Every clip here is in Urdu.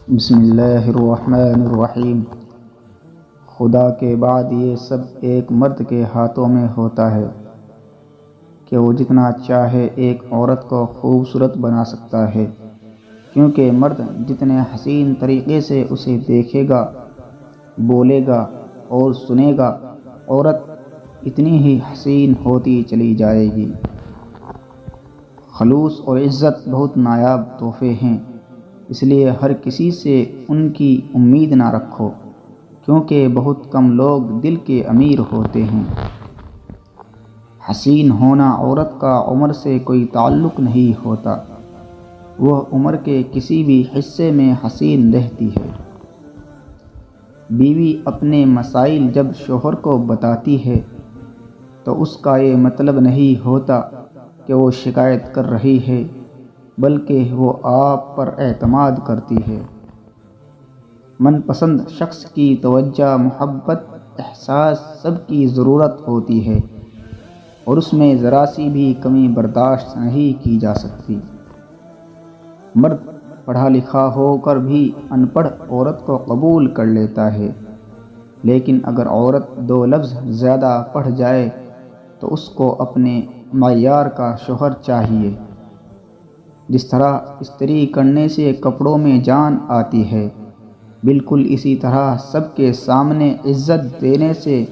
بسم اللہ الرحمن الرحیم۔ خدا کے بعد یہ سب ایک مرد کے ہاتھوں میں ہوتا ہے کہ وہ جتنا چاہے ایک عورت کو خوبصورت بنا سکتا ہے، کیونکہ مرد جتنے حسین طریقے سے اسے دیکھے گا، بولے گا اور سنے گا، عورت اتنی ہی حسین ہوتی چلی جائے گی۔ خلوص اور عزت بہت نایاب تحفے ہیں، اس لیے ہر کسی سے ان کی امید نہ رکھو، کیونکہ بہت کم لوگ دل کے امیر ہوتے ہیں۔ حسین ہونا عورت کا عمر سے کوئی تعلق نہیں ہوتا، وہ عمر کے کسی بھی حصے میں حسین رہتی ہے۔ بیوی اپنے مسائل جب شوہر کو بتاتی ہے تو اس کا یہ مطلب نہیں ہوتا کہ وہ شکایت کر رہی ہے، بلکہ وہ آپ پر اعتماد کرتی ہے۔ من پسند شخص کی توجہ، محبت، احساس سب کی ضرورت ہوتی ہے، اور اس میں ذرا سی بھی کمی برداشت نہیں کی جا سکتی۔ مرد پڑھا لکھا ہو کر بھی ان پڑھ عورت کو قبول کر لیتا ہے، لیکن اگر عورت 2 لفظ زیادہ پڑھ جائے تو اس کو اپنے معیار کا شوہر چاہیے۔ جس طرح استری کرنے سے کپڑوں میں جان آتی ہے، بالکل اسی طرح سب کے سامنے عزت دینے سے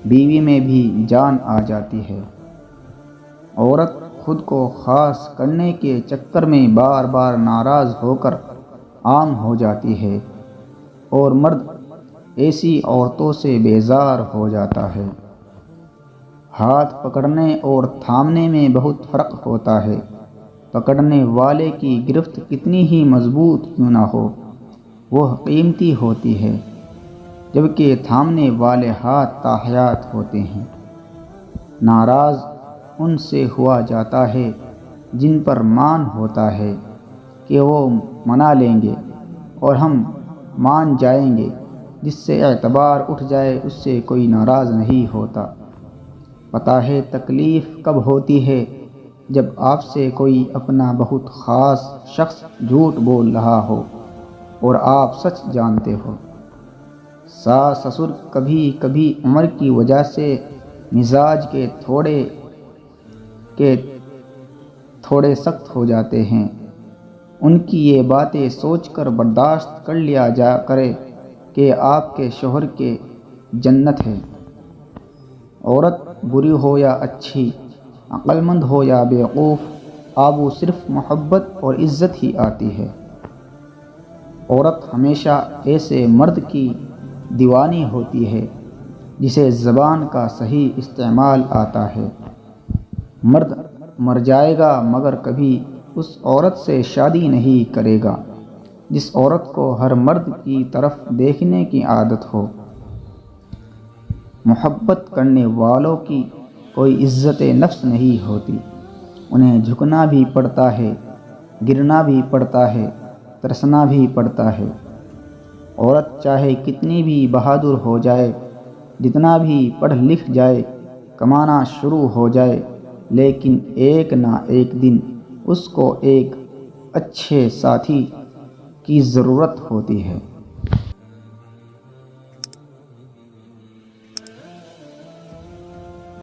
بیوی میں بھی جان آ جاتی ہے۔ عورت خود کو خاص کرنے کے چکر میں بار بار ناراض ہو کر عام ہو جاتی ہے، اور مرد ایسی عورتوں سے بیزار ہو جاتا ہے۔ ہاتھ پکڑنے اور تھامنے میں بہت فرق ہوتا ہے۔ پکڑنے والے کی گرفت کتنی ہی مضبوط کیوں نہ ہو، وہ قیمتی ہوتی ہے، جبکہ تھامنے والے ہاتھ تاحیات ہوتے ہیں۔ ناراض ان سے ہوا جاتا ہے جن پر مان ہوتا ہے کہ وہ منا لیں گے اور ہم مان جائیں گے۔ جس سے اعتبار اٹھ جائے اس سے کوئی ناراض نہیں ہوتا۔ پتہ ہے تکلیف کب ہوتی ہے؟ جب آپ سے کوئی اپنا بہت خاص شخص جھوٹ بول رہا ہو اور آپ سچ جانتے ہو۔ ساس سسر کبھی کبھی عمر کی وجہ سے مزاج کے تھوڑے سخت ہو جاتے ہیں۔ ان کی یہ باتیں سوچ کر برداشت کر لیا جا کرے کہ آپ کے شوہر کے جنت ہے۔ عورت بری ہو یا اچھی، عقل مند ہو یا بیوقوف، آبو صرف محبت اور عزت ہی آتی ہے۔ عورت ہمیشہ ایسے مرد کی دیوانی ہوتی ہے جسے زبان کا صحیح استعمال آتا ہے۔ مرد مر جائے گا مگر کبھی اس عورت سے شادی نہیں کرے گا جس عورت کو ہر مرد کی طرف دیکھنے کی عادت ہو۔ محبت کرنے والوں کی کوئی عزت نفس نہیں ہوتی، انہیں جھکنا بھی پڑتا ہے، گرنا بھی پڑتا ہے، ترسنا بھی پڑتا ہے۔ عورت چاہے کتنی بھی بہادر ہو جائے، جتنا بھی پڑھ لکھ جائے، کمانا شروع ہو جائے، لیکن ایک نہ ایک دن اس کو ایک اچھے ساتھی کی ضرورت ہوتی ہے۔